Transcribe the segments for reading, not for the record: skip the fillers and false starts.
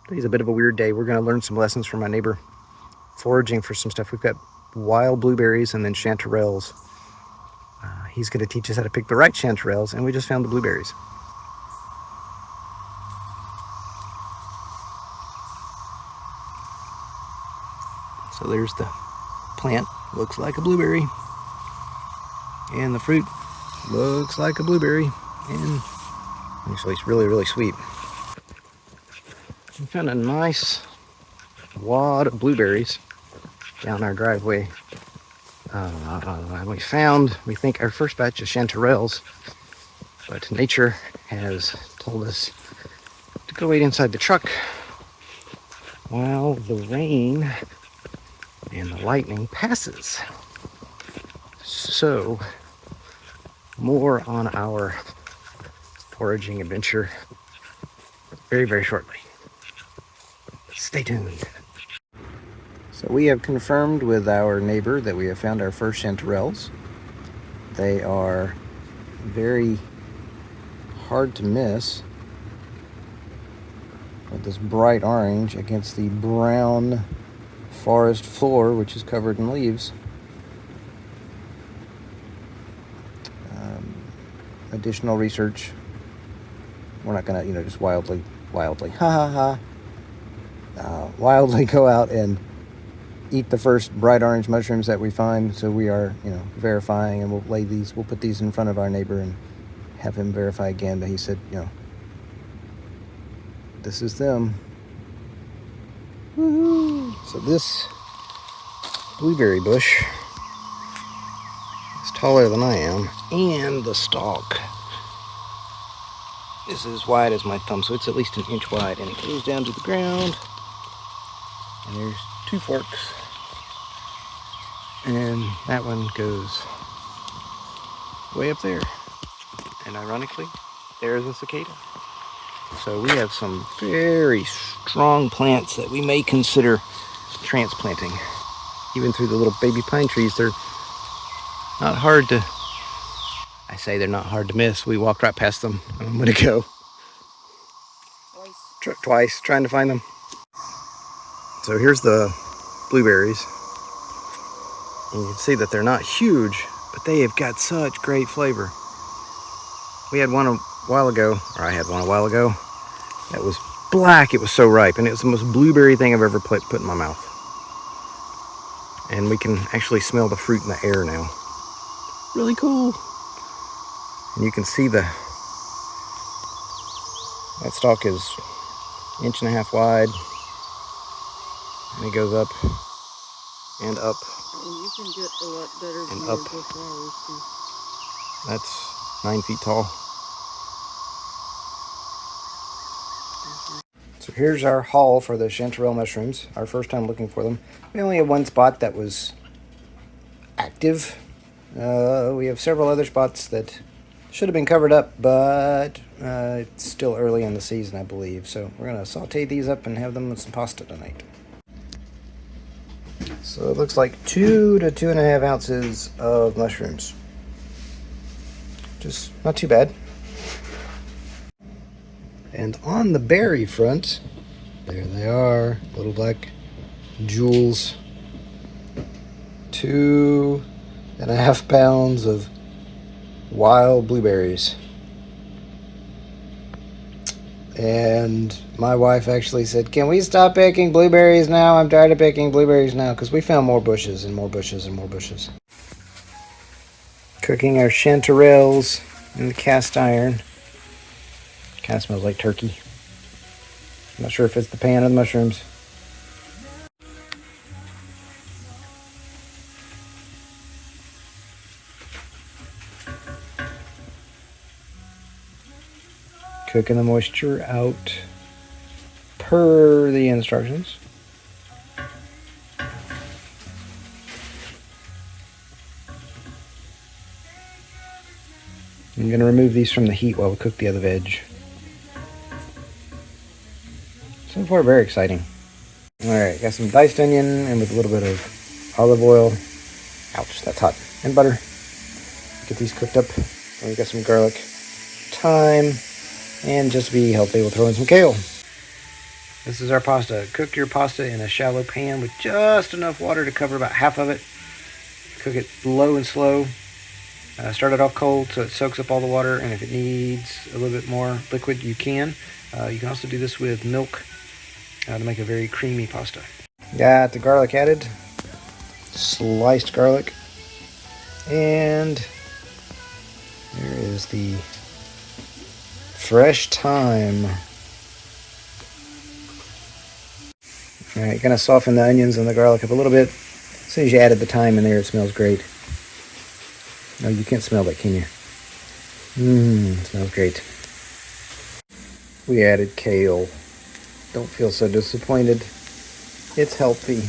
Today's a bit of a weird day. We're going to learn some lessons from my neighbor, foraging for some stuff. We've got wild blueberries and then chanterelles. He's going to teach us how to pick the right chanterelles, and we just found the blueberries. So there's the plant, looks like a blueberry, and the fruit looks like a blueberry, and actually it's really, really sweet. We found a nice wad of blueberries down our driveway. We think, our first batch of chanterelles, but nature has told us to go wait inside the truck while the rain and the lightning passes. So, more on our foraging adventure very, very shortly. Stay tuned. So we have confirmed with our neighbor that we have found our first chanterelles. They are very hard to miss with this bright orange against the brown forest floor, which is covered in leaves. Additional research. We're not gonna, just wildly, wildly go out and eat the first bright orange mushrooms that we find. So we are, verifying, and we'll put these in front of our neighbor and have him verify again. But he said, this is them. Woo-hoo. So this blueberry bush is taller than I am, and the stalk is as wide as my thumb, so it's at least an inch wide, and it goes down to the ground. And there's 2 forks, and that one goes way up there. And ironically, there's a cicada. So we have some very strong plants that we may consider transplanting. Even through the little baby pine trees, they're not hard to, I say they're not hard to miss. We walked right past them a moment ago. Twice, trying to find them. So here's the blueberries. And you can see that they're not huge, but they have got such great flavor. We had one a while ago, or I had one a while ago, that was black. It was so ripe, and it was the most blueberry thing I've ever put in my mouth. And we can actually smell the fruit in the air now. Really cool. And you can see that stalk is 1.5 inches wide, and it goes up and up. And you can get a lot better and view up. of the flowers too. That's 9 feet tall. So here's our haul for the chanterelle mushrooms. Our first time looking for them. We only had one spot that was active. We have several other spots that should have been covered up, but it's still early in the season, I believe. So we're going to saute these up and have them with some pasta tonight. So it looks like 2 to 2.5 ounces of mushrooms. Just not too bad. And on the berry front, there they are, little black jewels. 2.5 pounds of wild blueberries. And my wife actually said, "Can we stop picking blueberries now? I'm tired of picking blueberries now," because we found more bushes and more bushes and more bushes. Cooking our chanterelles in the cast iron. Kind of smells like turkey. I'm not sure if it's the pan or the mushrooms. Cooking the moisture out per the instructions. I'm going to remove these from the heat while we cook the other veg. So far, very exciting. Alright, got some diced onion and with a little bit of olive oil. Ouch, that's hot. And butter. Get these cooked up. And we got some garlic, thyme, and just to be healthy, we'll throw in some kale. This is our pasta. Cook your pasta in a shallow pan with just enough water to cover about half of it. Cook it low and slow. Start it off cold so it soaks up all the water, and if it needs a little bit more liquid, you can. You can also do this with milk to make a very creamy pasta. Got the garlic added, sliced garlic, and there is the fresh thyme. All right, gonna soften the onions and the garlic up a little bit. As soon as you added the thyme in there, it smells great. No, you can't smell that, can you? Smells great. We added kale. Don't feel so disappointed. It's healthy.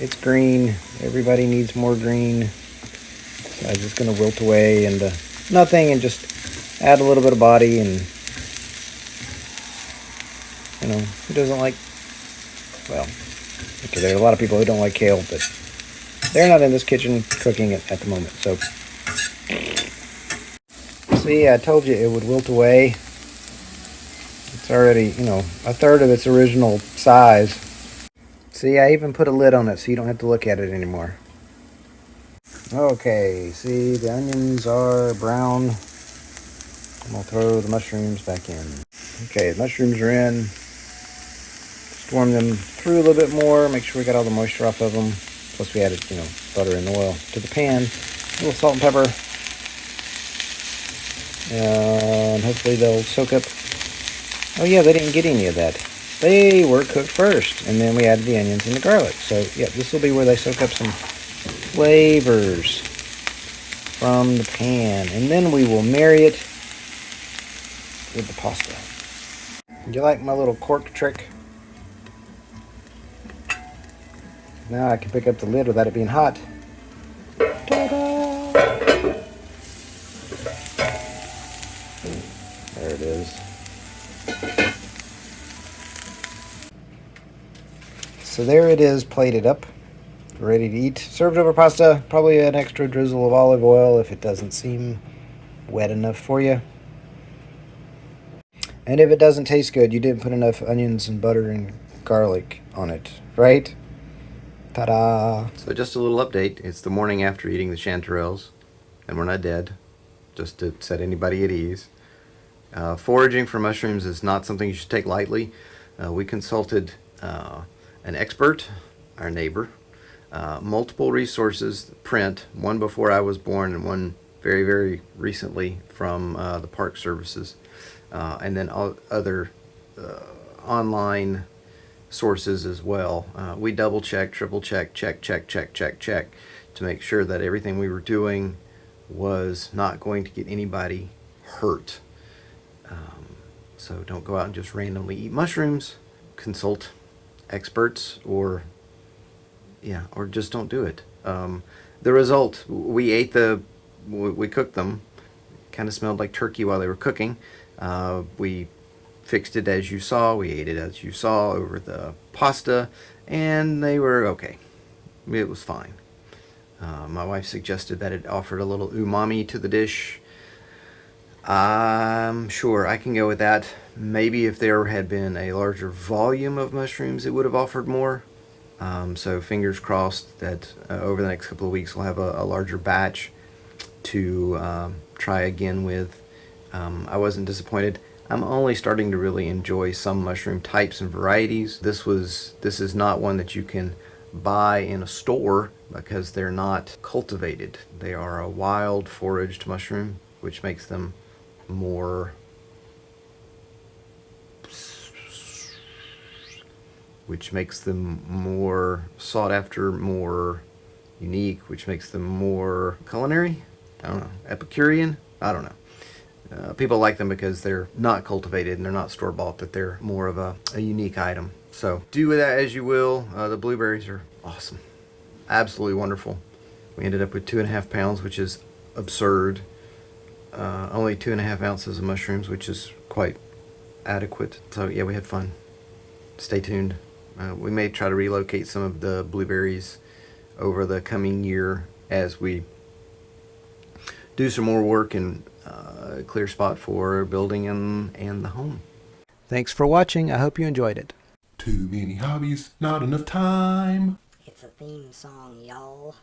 It's green. Everybody needs more green. So I'm just gonna wilt away and nothing, and just add a little bit of body. And you know, who doesn't like? Well, okay, there are a lot of people who don't like kale, but they're not in this kitchen cooking it at the moment. So, see, I told you it would wilt away. It's already, a third of its original size. See, I even put a lid on it so you don't have to look at it anymore. Okay, see, the onions are brown. I'm going to throw the mushrooms back in. Okay, the mushrooms are in. Storm them through a little bit more. Make sure we got all the moisture off of them. Plus we added, butter and oil to the pan. A little salt and pepper. And hopefully they'll soak up. Oh yeah, they didn't get any of that. They were cooked first. And then we added the onions and the garlic. So yeah, this will be where they soak up some flavors from the pan. And then we will marry it with the pasta. Do you like my little cork trick? Now I can pick up the lid without it being hot. Ta-da! There it is. So there it is, plated up, ready to eat. Served over pasta, probably an extra drizzle of olive oil if it doesn't seem wet enough for you. And if it doesn't taste good, you didn't put enough onions and butter and garlic on it, right? Ta-da! So just a little update. It's the morning after eating the chanterelles, and we're not dead, just to set anybody at ease. Foraging for mushrooms is not something you should take lightly. We consulted an expert, our neighbor, multiple resources, print, one before I was born and one very, very recently from the Park Services, and then other online sources as well. We double check, triple check, check to make sure that everything we were doing was not going to get anybody hurt. So don't go out and just randomly eat mushrooms. Consult experts, or just don't do it. The result, we cooked them. Kind of smelled like turkey while they were cooking. We fixed it as you saw. We ate it as you saw over the pasta, and they were okay. It was fine. My wife suggested that it offered a little umami to the dish. I'm sure I can go with that. Maybe if there had been a larger volume of mushrooms, it would have offered more. So fingers crossed that over the next couple of weeks we'll have a larger batch to try again with. I wasn't disappointed. I'm only starting to really enjoy some mushroom types and varieties. This is not one that you can buy in a store because they're not cultivated. They are a wild foraged mushroom, which makes them more sought after, more unique, which makes them more culinary. I don't know, Epicurean. I don't know. People like them because they're not cultivated and they're not store-bought, that they're more of a unique item. So do with that as you will. The blueberries are awesome, absolutely wonderful. We ended up with 2.5 pounds, which is absurd. Only 2.5 ounces of mushrooms, which is quite adequate. So yeah, we had fun. Stay tuned. We may try to relocate some of the blueberries over the coming year as we do some more work and clear spot for building and the home. Thanks for watching. I hope you enjoyed it. Too many hobbies, not enough time. It's a theme song, y'all.